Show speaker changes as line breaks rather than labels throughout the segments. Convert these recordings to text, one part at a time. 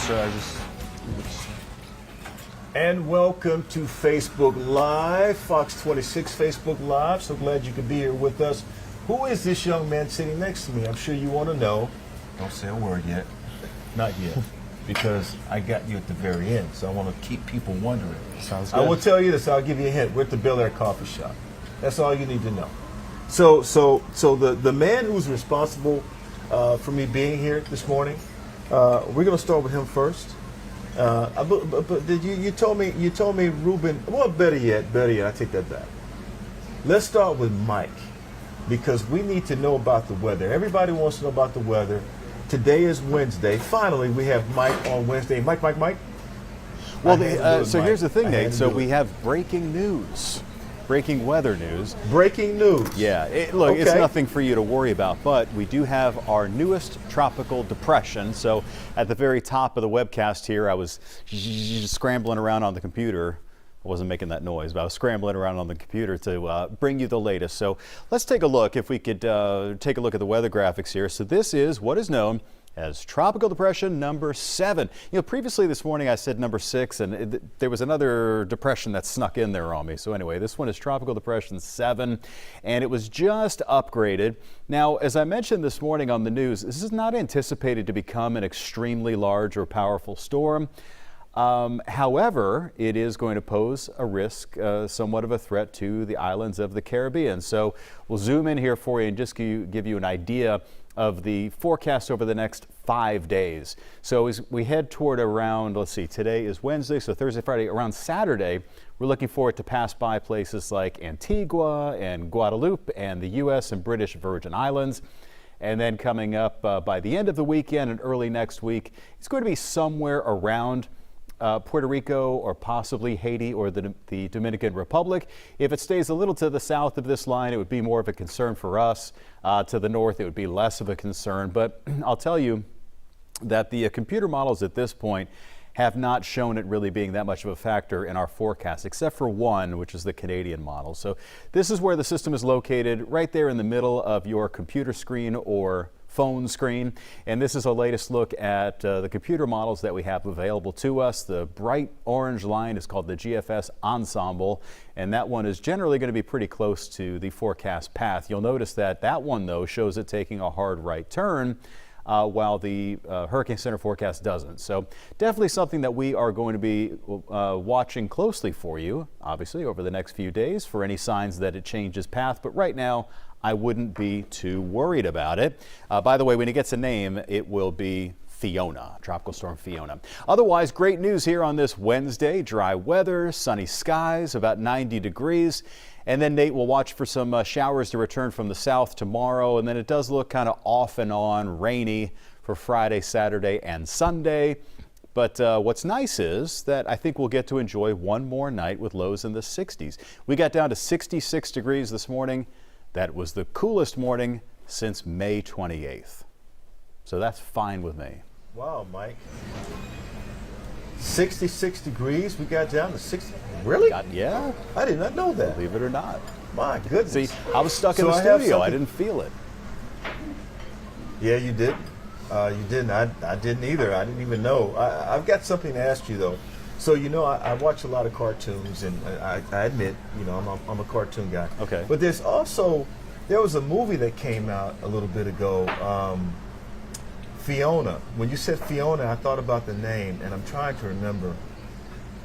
sir.
And welcome to Facebook Live, Fox 26 Facebook Live. So glad you could be here with us. Who is this young man sitting next to me? I'm sure you want to know. Don't say a word yet. Not yet. Because I got you at the very end. So I want to keep people wondering.
Sounds good.
I will tell you this. I'll give you a hint. We're at the Bellaire Coffee Shop. That's all you need to know. So the man who's responsible for me being here this morning, we're going to start with him first. But did you told me Ruben, well, better yet, I take that back. Let's start with Mike, because we need to know about the weather. Everybody wants to know about the weather. Today is Wednesday. Finally, we have Mike on Wednesday. Mike.
Well, so here's the thing, Nate. So we have breaking news. Breaking weather news.
Breaking news.
Yeah, it's nothing for you to worry about, but we do have our newest tropical depression. So at the very top of the webcast here, I was scrambling around on the computer. I wasn't making that noise, but I was scrambling around on the computer to bring you the latest. So let's take a look, if we could take a look at the weather graphics here. So this is what is known as Tropical Depression number 7. You know, previously this morning I said number 6, and there was another depression that snuck in there on me. So anyway, this one is Tropical Depression 7, and it was just upgraded. Now, as I mentioned this morning on the news, this is not anticipated to become an extremely large or powerful storm. However, it is going to pose a risk, somewhat of a threat to the islands of the Caribbean. So we'll zoom in here for you and just give you an idea of the forecast over the next 5 days. So as we head toward around, let's see, today is Wednesday, so Thursday, Friday, around Saturday, we're looking for it to pass by places like Antigua and Guadeloupe and the U.S. and British Virgin Islands. And then coming up by the end of the weekend and early next week, it's going to be somewhere around Puerto Rico or possibly Haiti or the Dominican Republic. If it stays a little to the south of this line, it would be more of a concern for us. To the north, it would be less of a concern. But I'll tell you that the computer models at this point have not shown it really being that much of a factor in our forecast, except for one, which is the Canadian model. So this is where the system is located, right there in the middle of your computer screen or phone screen. And this is the latest look at the computer models that we have available to us. The bright orange line is called the GFS Ensemble, and that one is generally going to be pretty close to the forecast path. You'll notice that that one, though, shows it taking a hard right turn, while the Hurricane Center forecast doesn't. So definitely something that we are going to be watching closely for you, obviously, over the next few days for any signs that it changes path. But right now, I wouldn't be too worried about it. By the way, when it gets a name, it will be Fiona, Tropical Storm Fiona. Otherwise, great news here on this Wednesday. Dry weather, sunny skies, about 90 degrees. And then Nate will watch for some showers to return from the south tomorrow. And then it does look kind of off and on rainy for Friday, Saturday, and Sunday. But what's nice is that I think we'll get to enjoy one more night with lows in the 60s. We got down to 66 degrees this morning. That was the coolest morning since May 28th. So that's fine with me.
Wow, Mike. 66 degrees, we got down to 60. Really?
Yeah.
I did not know that.
Believe it or not.
My goodness.
See, I was stuck in the studio. I didn't feel it.
Yeah, you did. You didn't. I didn't either. I didn't even know. I've got something to ask you, though. So, you know, I watch a lot of cartoons, and I admit, you know, I'm a cartoon guy.
Okay.
But there was a movie that came out a little bit ago, Fiona. When you said Fiona, I thought about the name, and I'm trying to remember.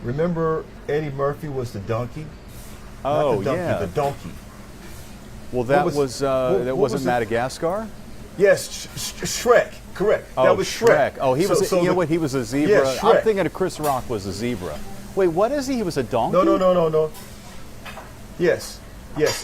Remember Eddie Murphy was the donkey?
Oh,
Not the donkey,
yeah.
the donkey.
Well, that wasn't Madagascar?
Yes, Shrek. Correct.
Oh,
that was Shrek.
Oh, he was. You know what? He was a zebra.
Yeah, Shrek.
I'm thinking of Chris Rock was a zebra. Wait, what is he? He was a donkey?
No. Yes.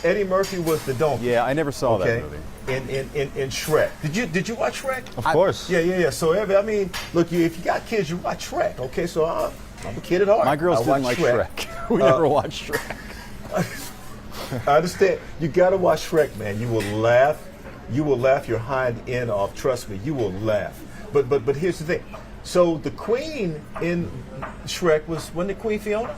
Eddie Murphy was the donkey.
Yeah, I never saw that movie.
In Shrek. Did you watch Shrek?
Of course.
Yeah. So I mean, look, if you got kids, you watch Shrek. Okay, so I'm a kid at heart.
My girls didn't like Shrek. We never watched Shrek.
I understand. You got to watch Shrek, man. You will laugh. You will laugh your hind end off. Trust me, you will laugh. But here's the thing. So the queen in Shrek wasn't it Queen Fiona?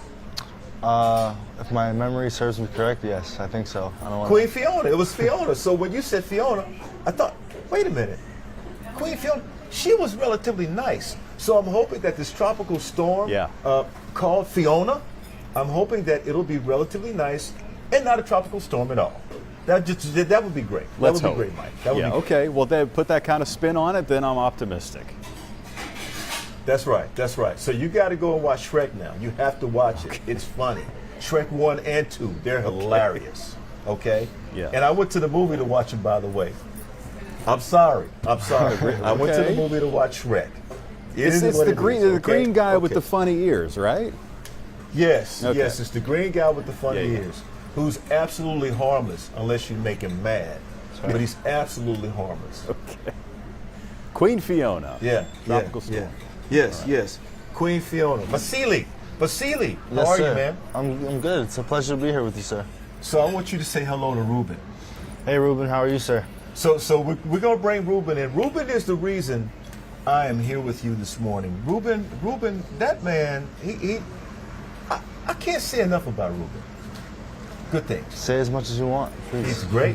If my memory serves me correct, yes, I think so.
Queen Fiona. It was Fiona. So when you said Fiona, I thought, wait a minute. Queen Fiona. she was relatively nice. So I'm hoping that this tropical storm
Yeah.
called Fiona, I'm hoping that it'll be relatively nice and not a tropical storm at all. That would be great.
Let's
that would
hope.
be great, Mike. That would
Yeah,
be great.
okay. Well, then put that kind of spin on it, then I'm optimistic.
That's right. That's right. So you got to go and watch Shrek now. You have to watch it. It's funny. Shrek 1 and 2, they're hilarious. Okay?
Yeah.
And I went to the movie to watch them, by the way. I'm sorry. I went to the
Okay.
movie to watch Shrek.
It's
what
the
it
green,
is,
the
okay?
green guy with
Okay.
the funny ears, right?
Yes,
Okay.
yes, it's the green guy with the funny
Yeah, yeah.
ears, who's absolutely harmless unless you make him mad. But he's absolutely harmless.
Okay. Queen Fiona.
Yeah,
Tropical
yeah,
storm.
yeah. Yes, yes. Queen Fiona. Vasily, how
Yes,
are
sir.
you, man?
I'm good. It's a pleasure to be here with you, sir.
So I want you to say hello to Ruben.
Hey, Ruben, how are you, sir?
So we're gonna bring Ruben in. Ruben is the reason I am here with you this morning. Ruben, that man, I can't say enough about Ruben. Good things.
Say as much as you want, please.
He's great.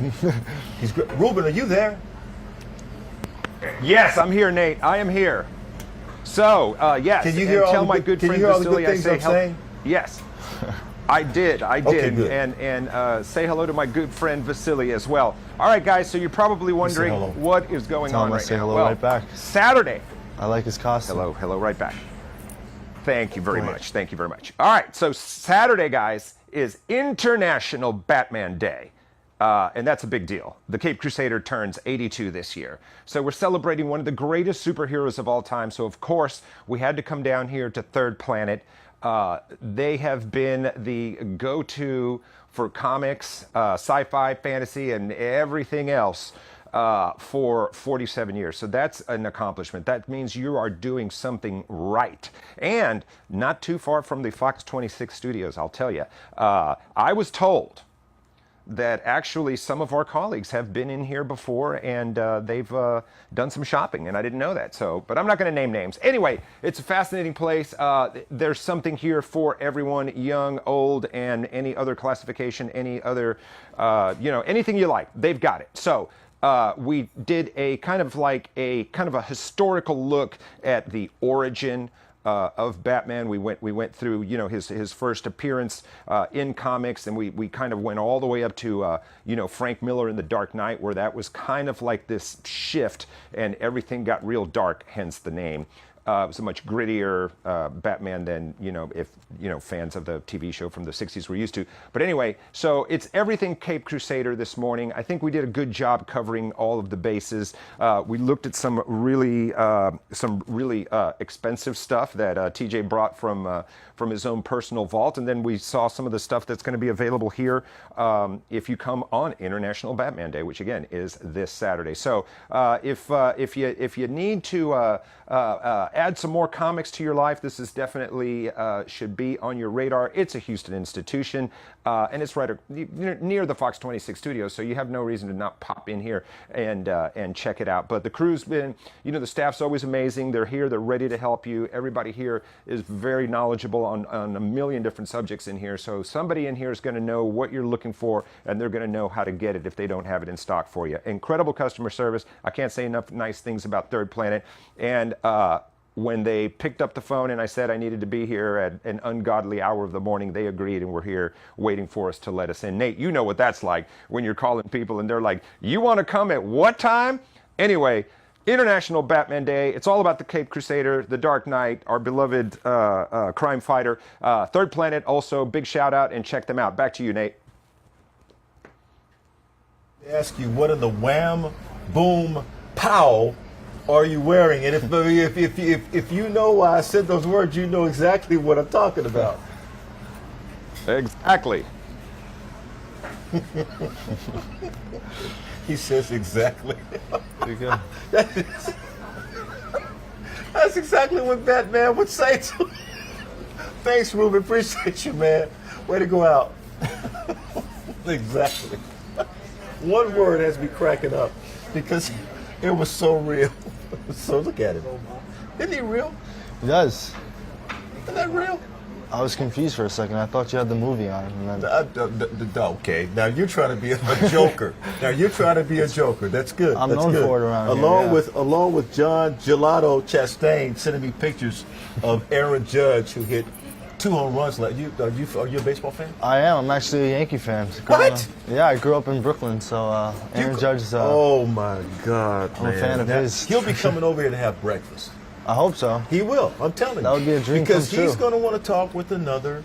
He's great. Ruben, are you there?
Yes, I'm here, Nate. I am here. So, yes.
Can you
and
hear all
tell
the
my
good-
good
can you
friend
hear all the good
Vasily I
things
say
I'm saying?
Yes. I did.
Okay, good.
And say hello to my good friend Vasily as well. All right, guys. So you're probably wondering
hello.
what is going
Tell
on
him I
right
say
now.
hello
well,
right back.
Saturday.
I like his costume.
Hello, right back. Thank you very
Go ahead.
much. Thank you very much. All right, so Saturday, guys, is International Batman Day. And that's a big deal. The Cape Crusader turns 82 this year. So we're celebrating one of the greatest superheroes of all time. So, of course, we had to come down here to Third Planet. They have been the go-to for comics, sci-fi, fantasy, and everything else for 47 years. So that's an accomplishment. That means you are doing something right. And not too far from the Fox 26 studios, I'll tell you. I was told that actually some of our colleagues have been in here before and they've done some shopping, and I didn't know that. So, but I'm not going to name names. Anyway, it's a fascinating place. There's something here for everyone, young, old, and any other classification, any other, anything you like. They've got it. So. We did a kind of a historical look at the origin of Batman. We went through his first appearance in comics, and we kind of went all the way up to Frank Miller in The Dark Knight, where that was kind of like this shift and everything got real dark, hence the name. It was a much grittier Batman than if fans of the TV show from the 60s were used to. But anyway, so it's everything Cape Crusader this morning. I think we did a good job covering all of the bases. We looked at some really expensive stuff that TJ brought from his own personal vault, and then we saw some of the stuff that's going to be available here if you come on International Batman Day, which again is this Saturday. So if you need to add some more comics to your life, this is definitely should be on your radar. It's a Houston institution, and it's right near the Fox 26 studios, so you have no reason to not pop in here and check it out. But the crew's been, the staff's always amazing. They're here. They're ready to help you. Everybody here is very knowledgeable on a million different subjects in here. So somebody in here is going to know what you're looking for, and they're going to know how to get it if they don't have it in stock for you. Incredible customer service. I can't say enough nice things about Third Planet. And when they picked up the phone and I said I needed to be here at an ungodly hour of the morning, they agreed and were here waiting for us to let us in. Nate, you know what that's like when you're calling people and they're like, you want to come at what time? Anyway, International Batman Day. It's all about the Cape Crusader, the Dark Knight, our beloved crime fighter. Third Planet also, big shout out, and check them out. Back to you, Nate.
Ask you, what in the wham, boom, pow are you wearing? And if you know why I said those words, you know exactly what I'm talking about.
Exactly.
He says exactly.
There you go.
That's exactly what Batman would say to me. Thanks, Ruben. Appreciate you, man. Way to go out. Exactly. One word has me cracking up because it was so real. So look at him. Isn't he real?
He does.
Isn't that real?
I was confused for a second. I thought you had the movie on. And then,
Okay, now you're trying to be a joker. That's good.
I'm
That's
known
good.
for it around here, yeah.
Along with John Gelato Chastain sending me pictures of Aaron Judge, who hit 2 home runs. Are you a baseball fan?
I am. I'm actually a Yankee fan.
What?
Yeah, I grew up in Brooklyn, so Aaron Judge is.
Oh my God,
I'm a fan of his.
He'll be coming over here to have breakfast.
I hope so.
He will. I'm telling you.
That would be a dream
because
come true.
he's going to want to talk with another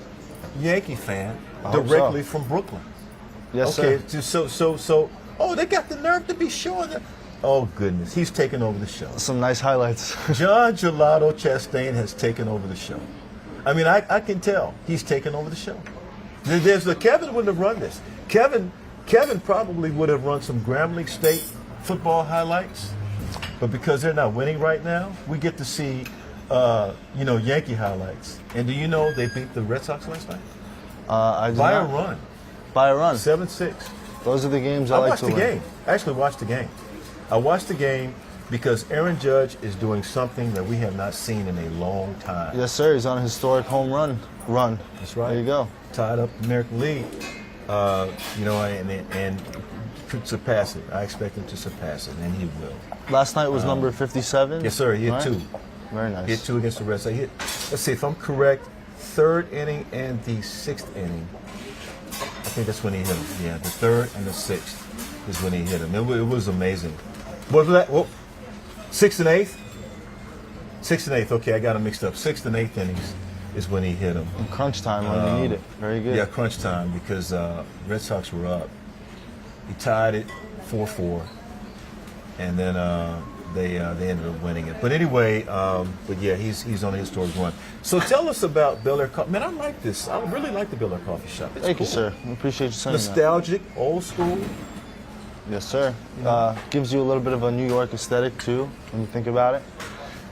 Yankee fan
I hope
directly
so.
from Brooklyn.
Yes,
Okay,
sir.
so. Oh, they got the nerve to be showing that. Oh goodness, he's taking over the show.
Some nice highlights.
John Gelato Chastain has taken over the show. I mean, I can tell he's taken over the show. Kevin wouldn't have run this. Kevin probably would have run some Grambling State football highlights, but because they're not winning right now, we get to see, Yankee highlights. And do you know they beat the Red Sox last night?
I did
By
not.
a run,
By a run.
7-6.
Those are the games I
I
like
watched
to
the
win.
game. I actually watched the game. I watched the game because Aaron Judge is doing something that we have not seen in a long time.
Yes, sir. He's on a historic home run.
That's right.
There you go.
Tied up the American League, and could surpass it. I expect him to surpass it, and he will.
Last night was number 57.
Yes, sir. He hit
right?
2.
Very nice.
He hit 2 against the Red Sox. Let's see if I'm correct. 3rd inning and the 6th inning. I think that's when he hit him. Yeah, the 3rd and the 6th is when he hit him. It was amazing. What was that? Whoa. 6th and 8th? 6th and 8th. Okay, I got them mixed up. 6th and 8th innings is when he hit him.
In crunch time when you need it. Very good.
Yeah, crunch time because Red Sox were up. He tied it 4-4, and then they ended up winning it. But anyway, he's on a historic run. So tell us about Bellaire Coffee. Man, I like this. I really like the Bellaire Coffee Shop. It's
Thank
cool.
you, sir. I appreciate you saying that.
Nostalgic, old school.
Yes, sir. Gives you a little bit of a New York aesthetic, too, when you think about it.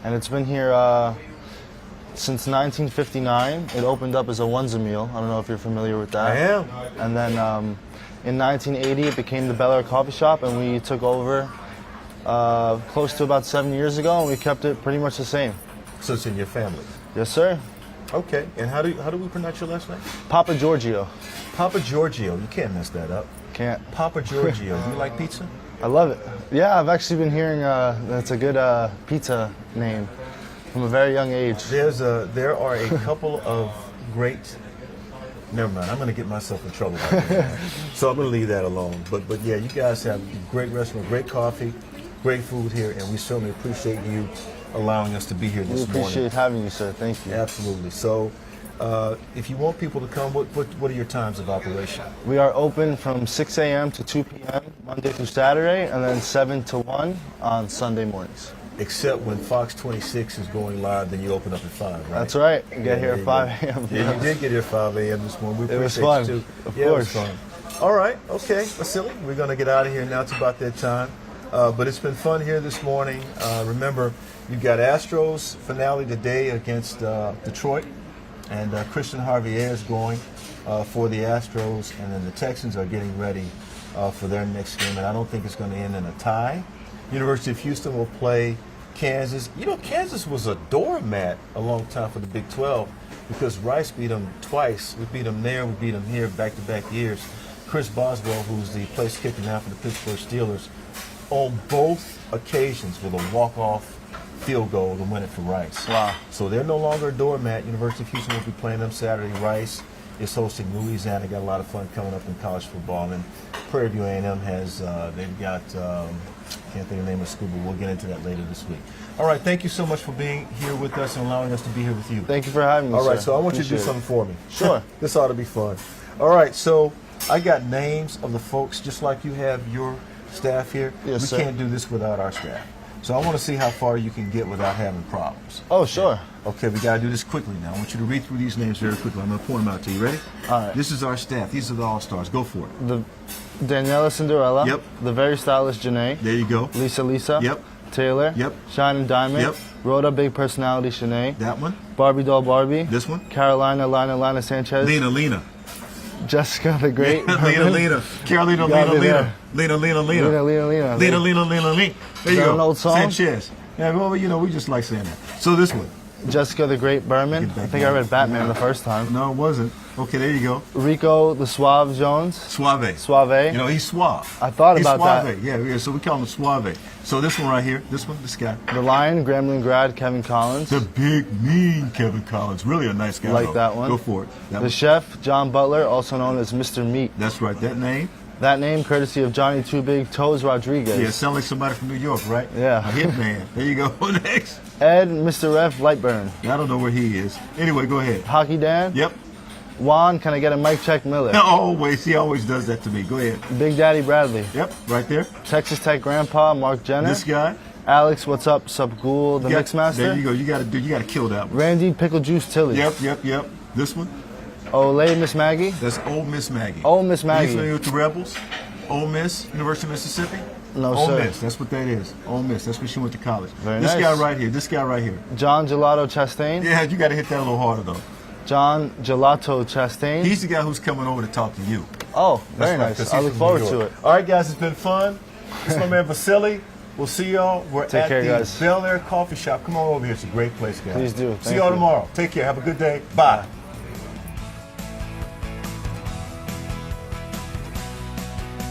And it's been here since 1959. It opened up as a onesie meal. I don't know if you're familiar with that.
I am.
And then in 1980, it became the Bellaire Coffee Shop, and we took over close to about 7 years ago, and we kept it pretty much the same.
So it's in your family.
Yes, sir.
Okay. And how do we pronounce your last name?
Papa Giorgio.
Papa Giorgio. You can't mess that up.
Can't.
Papa Giorgio. Do you like pizza?
I love it. Yeah, I've actually been hearing that's a good pizza name from a very young age.
There are a couple of great. Never mind. I'm going to get myself in trouble. So I'm going to leave that alone. But yeah, you guys have a great restaurant, great coffee, great food here, and we certainly appreciate you allowing us to be here
We
this morning.
appreciate having you, sir. Thank you.
Absolutely. So, if you want people to come, what are your times of operation?
We are open from 6 a.m. to 2 p.m. Monday through Saturday, and then 7 to 1 on Sunday mornings.
Except when Fox 26 is going live, then you open up at 5, right?
That's right. Get here
there
at
you
5
go.
a.m.
Yeah, you did get here at 5 a.m. this morning. We
It was
appreciate
fun.
you too.
Of
Yeah,
course.
it was fun. All right. Okay, Vasily, we're going to get out of here now. It's about that time. But it's been fun here this morning. Remember, you've got Astros finale today against Detroit, and Christian Javier is going for the Astros, and then the Texans are getting ready for their next game, and I don't think it's going to end in a tie. University of Houston will play Kansas. You know, Kansas was a doormat a long time for the Big 12 because Rice beat them twice. We beat them there, we beat them here, back-to-back years. Chris Boswell, who's the place kicker now for the Pittsburgh Steelers, on both occasions with a walk-off field goal to win it for Rice.
Wow.
So they're no longer a doormat. University of Houston will be playing them Saturday. Rice is hosting Louisiana. Got a lot of fun coming up in college football. And Prairie View A&M has, they've got, can't think of the name of the school, but we'll get into that later this week. All right, thank you so much for being here with us and allowing us to be here with you.
Thank you for having me,
All right,
sir.
so I want you to do
Appreciate
something for me.
Sure.
This ought to be fun. All right, so I got names of the folks just like you have your staff here.
Yes,
we
sir.
can't do this without our staff. So I want to see how far you can get without having problems.
Oh, sure.
Okay, we got to do this quickly now. I want you to read through these names very quickly. I'm going to point them out to you. Ready?
All right.
This is our staff. These are the All-Stars. Go for it.
The Daniela Cinderella.
Yep.
The very stylish Janae.
There you go.
Lisa.
Yep.
Taylor.
Yep.
Shining Diamond.
Yep.
Rhoda Big Personality Shanae.
That one.
Barbie Doll Barbie.
This one.
Carolina Lina Sanchez.
Lena.
Jessica the Great.
Lena. Carolina,
Got me
Lena.
there.
Lena.
Lena.
Lena. There you
that
go.
an old song?
Sanchez. Yeah, well, you know, we just like saying that. So this one.
Jessica the Great Berman.
Get back
I think I
on.
read Batman the first time.
No, it wasn't. Okay, there you go.
Rico the Suave Jones.
Suave.
Suave.
You know, he's suave.
I thought
he's
about
suave.
that.
Yeah, so we call him Suave. So this one right here, this guy.
The Lion, Gremlin Grad, Kevin Collins.
The big, mean Kevin Collins. Really a nice guy.
Like
though.
that one.
Go for it. That
The
one.
Chef, John Butler, also known as Mr. Meat.
That's right, that name.
That name courtesy of Johnny Two Big Toes Rodriguez.
Yeah, sound like somebody from New York, right?
Yeah.
A hitman. There you go. Next.
Ed, Mr. Ref, Lightburn.
I don't know where he is. Anyway, go ahead.
Hockey Dan.
Yep.
Juan, can I get a mic check Miller?
Always. He always does that to me. Go ahead.
Big Daddy Bradley.
Yep, right there.
Texas Tech Grandpa, Mark Jenner.
This guy.
Alex, what's up? Sup Ghoul, the
Yeah,
Mixmaster.
There you go. You gotta kill that one.
Randy, Pickle Juice Tilly.
Yep. This one.
Olay, Miss Maggie.
That's Old Miss Maggie.
Old Miss
Are you
Maggie.
familiar with the Rebels? Ole Miss, University of Mississippi?
No,
Ole
sir.
Miss, that's what that is. Ole Miss, that's where she went to college.
Very
this
nice.
guy right here, this guy right here.
John Gelato Chastain.
Yeah, you got to hit that a little harder though.
John Gelato Chastain.
He's the guy who's coming over to talk to you.
Oh, very
That's right, 'cause
nice. I
he's
look
from
forward
New
to
York.
it.
All right, guys, it's been fun. It's my man Vasily. We'll see y'all. We're
Take
at
care,
the
guys.
Bellaire Coffee Shop. Come on over here. It's a great place, guys.
Please do.
See
Thank
y'all
you.
tomorrow. Take care. Have a good day. Bye.